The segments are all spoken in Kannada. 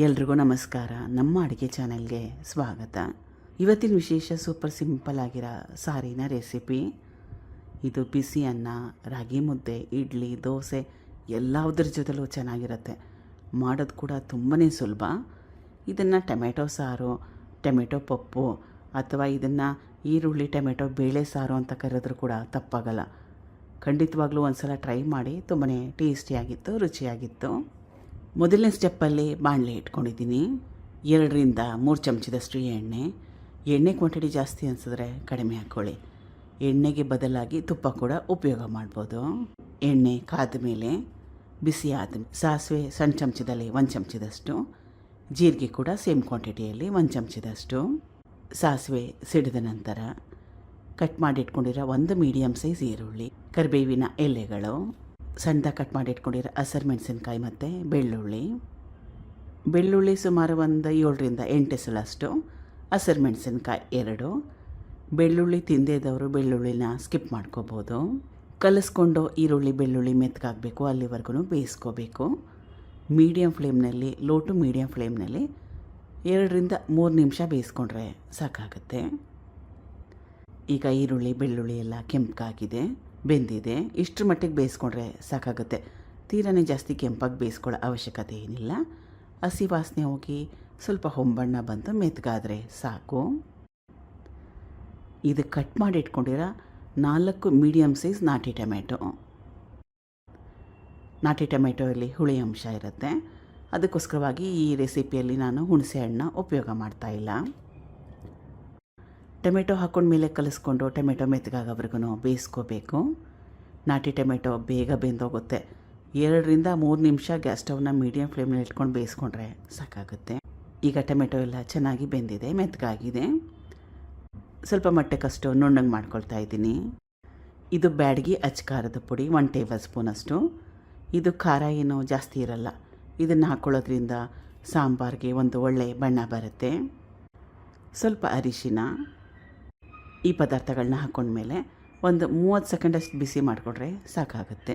ಎಲ್ರಿಗೂ ನಮಸ್ಕಾರ. ನಮ್ಮ ಅಡುಗೆ ಚಾನೆಲ್ಗೆ ಸ್ವಾಗತ. ಇವತ್ತಿನ ವಿಶೇಷ ಸೂಪರ್ ಸಿಂಪಲ್ ಆಗಿರೋ ಸಾರಿನ ರೆಸಿಪಿ. ಇದು ಬಿಸಿ ಅನ್ನ, ರಾಗಿ ಮುದ್ದೆ, ಇಡ್ಲಿ, ದೋಸೆ ಎಲ್ಲದರ ಜೊತೆಲೂ ಚೆನ್ನಾಗಿರುತ್ತೆ. ಮಾಡೋದು ಕೂಡ ತುಂಬಾ ಸುಲಭ. ಇದನ್ನು ಟೊಮೆಟೊ ಸಾರು, ಟೊಮೆಟೊ ಪಪ್ಪು ಅಥವಾ ಇದನ್ನು ಈರುಳ್ಳಿ ಟೊಮೆಟೊ ಬೇಳೆ ಸಾರು ಅಂತ ಕರೆದ್ರೂ ಕೂಡ ತಪ್ಪಾಗಲ್ಲ. ಖಂಡಿತವಾಗ್ಲೂ ಒಂದು ಸಲ ಟ್ರೈ ಮಾಡಿ. ತುಂಬಾ ಟೇಸ್ಟಿಯಾಗಿತ್ತು, ರುಚಿಯಾಗಿತ್ತು. ಮೊದಲನೇ ಸ್ಟೆಪ್ಪಲ್ಲಿ ಬಾಣಲೆ ಇಟ್ಕೊಂಡಿದ್ದೀನಿ. 2ರಿಂದ 3 ಚಮಚದಷ್ಟು ಎಣ್ಣೆ ಕ್ವಾಂಟಿಟಿ ಜಾಸ್ತಿ ಅನಿಸಿದ್ರೆ ಕಡಿಮೆ ಹಾಕ್ಕೊಳ್ಳಿ. ಎಣ್ಣೆಗೆ ಬದಲಾಗಿ ತುಪ್ಪ ಕೂಡ ಉಪಯೋಗ ಮಾಡ್ಬೋದು. ಎಣ್ಣೆ ಕಾದ ಮೇಲೆ ಬಿಸಿ ಆದ ಸಾಸಿವೆ ಸಣ್ಣ ಚಮಚದಲ್ಲಿ 1 ಚಮಚದಷ್ಟು, ಜೀರಿಗೆ ಕೂಡ ಸೇಮ್ ಕ್ವಾಂಟಿಟಿಯಲ್ಲಿ 1 ಚಮಚದಷ್ಟು. ಸಾಸಿವೆ ಸಿಡಿದ ನಂತರ ಕಟ್ ಮಾಡಿ ಇಟ್ಕೊಂಡಿರೋ 1 ಮೀಡಿಯಮ್ ಸೈಜ್ ಈರುಳ್ಳಿ, ಕರಿಬೇವಿನ ಎಲೆಗಳು, ಸಣ್ಣದಾಗಿ ಕಟ್ ಮಾಡಿ ಇಟ್ಕೊಂಡಿರೋ ಹಸಿರು ಮೆಣಸಿನ್ಕಾಯಿ ಮತ್ತು ಬೆಳ್ಳುಳ್ಳಿ ಸುಮಾರು ಒಂದು 7ರಿಂದ 8 ಎಸಳಷ್ಟು, ಹಸಿರು ಮೆಣಸಿನ್ಕಾಯಿ 2. ಬೆಳ್ಳುಳ್ಳಿ ತಿಂದೇದವರು ಬೆಳ್ಳುಳ್ಳಿನ ಸ್ಕಿಪ್ ಮಾಡ್ಕೋಬೋದು. ಕಲಿಸ್ಕೊಂಡು ಈರುಳ್ಳಿ ಬೆಳ್ಳುಳ್ಳಿ ಮೆತ್ತಗಾಗಬೇಕು, ಅಲ್ಲಿವರೆಗೂ ಬೇಯಿಸ್ಕೋಬೇಕು. ಮೀಡಿಯಮ್ ಫ್ಲೇಮ್ನಲ್ಲಿ, ಲೋ ಟು ಮೀಡಿಯಮ್ ಫ್ಲೇಮ್ನಲ್ಲಿ 2ರಿಂದ 3 ನಿಮಿಷ ಬೇಯಿಸ್ಕೊಂಡ್ರೆ ಸಾಕಾಗುತ್ತೆ. ಈಗ ಈರುಳ್ಳಿ ಬೆಳ್ಳುಳ್ಳಿ ಎಲ್ಲ ಕೆಂಪಗಾಗಿದೆ, ಬೆಂದಿದೆ. ಇಷ್ಟರ ಮಟ್ಟಿಗೆ ಬೇಯಿಸ್ಕೊಂಡ್ರೆ ಸಾಕಾಗುತ್ತೆ. ತೀರನೇ ಜಾಸ್ತಿ ಕೆಂಪಾಗಿ ಬೇಯಿಸ್ಕೊಳ್ಳೋ ಅವಶ್ಯಕತೆ ಏನಿಲ್ಲ. ಹಸಿ ವಾಸನೆ ಹೋಗಿ ಸ್ವಲ್ಪ ಹೊಂಬಣ್ಣ ಬಂದು ಮೆತ್ತಗಾದರೆ ಸಾಕು. ಇದು ಕಟ್ ಮಾಡಿ ಇಟ್ಕೊಂಡಿರೋ 4 ಮೀಡಿಯಮ್ ಸೈಜ್ ನಾಟಿ ಟೊಮೆಟೊಯಲ್ಲಿ ಹುಳಿ ಅಂಶ ಇರುತ್ತೆ. ಅದಕ್ಕೋಸ್ಕರವಾಗಿ ಈ ರೆಸಿಪಿಯಲ್ಲಿ ನಾನು ಹುಣಸೆ ಹಣ್ಣು ಉಪಯೋಗ ಮಾಡ್ತಾಯಿಲ್ಲ. ಟೊಮೆಟೊ ಹಾಕೊಂಡ್ಮೇಲೆ ಕಲಿಸ್ಕೊಂಡು ಟೊಮೆಟೊ ಮೆತ್ತಗಾಗೋವರೆಗೂ ಬೇಯಿಸ್ಕೋಬೇಕು. ನಾಟಿ ಟೊಮೆಟೊ ಬೇಗ ಬೆಂದೋಗುತ್ತೆ. 2ರಿಂದ 3 ನಿಮಿಷ ಗ್ಯಾಸ್ ಸ್ಟವ್ನ ಮೀಡಿಯಮ್ ಫ್ಲೇಮ್ನಲ್ಲಿ ಇಟ್ಕೊಂಡು ಬೇಯಿಸ್ಕೊಂಡ್ರೆ ಸಾಕಾಗುತ್ತೆ. ಈಗ ಟೊಮೆಟೊ ಎಲ್ಲ ಚೆನ್ನಾಗಿ ಬೆಂದಿದೆ, ಮೆತ್ತಗಾಗಿದೆ. ಸ್ವಲ್ಪ ಮಟ್ಟಕ್ಕಷ್ಟು ನುಣ್ಣಗೆ ಮಾಡ್ಕೊಳ್ತಾ ಇದ್ದೀನಿ. ಇದು ಬ್ಯಾಡಗಿ ಅಚ್ಕಾರದ ಪುಡಿ 1 ಟೇಬಲ್ ಸ್ಪೂನಷ್ಟು. ಇದು ಖಾರ ಏನೂ ಜಾಸ್ತಿ ಇರಲ್ಲ. ಇದನ್ನು ಹಾಕ್ಕೊಳ್ಳೋದ್ರಿಂದ ಸಾಂಬಾರಿಗೆ ಒಂದು ಒಳ್ಳೆಯ ಬಣ್ಣ ಬರುತ್ತೆ. ಸ್ವಲ್ಪ ಅರಿಶಿನ. ಈ ಪದಾರ್ಥಗಳನ್ನ ಹಾಕ್ಕೊಂಡ್ಮೇಲೆ ಒಂದು 30 ಸೆಕೆಂಡಷ್ಟು ಬಿಸಿ ಮಾಡಿಕೊಂಡ್ರೆ ಸಾಕಾಗುತ್ತೆ.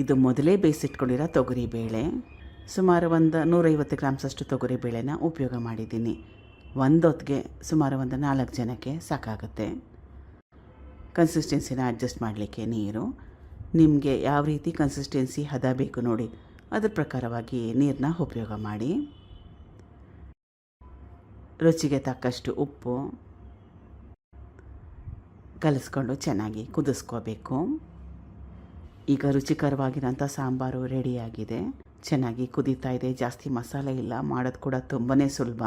ಇದು ಮೊದಲೇ ಬೇಯಿಸಿಟ್ಕೊಂಡಿರೋ ತೊಗರಿಬೇಳೆ. ಸುಮಾರು ಒಂದು 150 ಗ್ರಾಮ್ಸಷ್ಟು ತೊಗರಿಬೇಳೆನ ಉಪಯೋಗ ಮಾಡಿದ್ದೀನಿ. ಹೊತ್ತಿಗೆ ಸುಮಾರು ಒಂದು 4 ಜನಕ್ಕೆ ಸಾಕಾಗುತ್ತೆ. ಕನ್ಸಿಸ್ಟೆನ್ಸಿನ ಅಡ್ಜಸ್ಟ್ ಮಾಡಲಿಕ್ಕೆ ನೀರು. ನಿಮಗೆ ಯಾವ ರೀತಿ ಕನ್ಸಿಸ್ಟೆನ್ಸಿ ಹದ ಬೇಕು ನೋಡಿ, ಅದ್ರ ಪ್ರಕಾರವಾಗಿ ನೀರನ್ನ ಉಪಯೋಗ ಮಾಡಿ. ರುಚಿಗೆ ತಕ್ಕಷ್ಟು ಉಪ್ಪು ಕಲಿಸ್ಕೊಂಡು ಚೆನ್ನಾಗಿ ಕುದಿಸ್ಕೋಬೇಕು. ಈಗ ರುಚಿಕರವಾಗಿರೋಂಥ ಸಾಂಬಾರು ರೆಡಿಯಾಗಿದೆ. ಚೆನ್ನಾಗಿ ಕುದೀತಾ ಇದೆ. ಜಾಸ್ತಿ ಮಸಾಲೆ ಇಲ್ಲ. ಮಾಡೋದು ಕೂಡ ತುಂಬಾ ಸುಲಭ.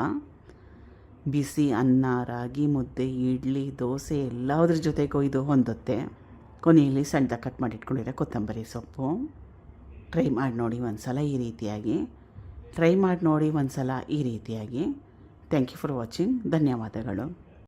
ಬಿಸಿ ಅನ್ನ, ರಾಗಿ ಮುದ್ದೆ, ಇಡ್ಲಿ, ದೋಸೆ ಎಲ್ಲದ್ರ ಜೊತೆಗೂ ಇದು ಹೊಂದುತ್ತೆ. ಕೊನೆಯಲ್ಲಿ ಸಣ್ಣದಾಗಿ ಕಟ್ ಮಾಡಿ ಇಟ್ಕೊಂಡಿರೋ ಕೊತ್ತಂಬರಿ ಸೊಪ್ಪು. ಟ್ರೈ ಮಾಡಿ ನೋಡಿ ಒಂದ್ಸಲ ಈ ರೀತಿಯಾಗಿ. Thank you for watching. ಧನ್ಯವಾದಗಳು.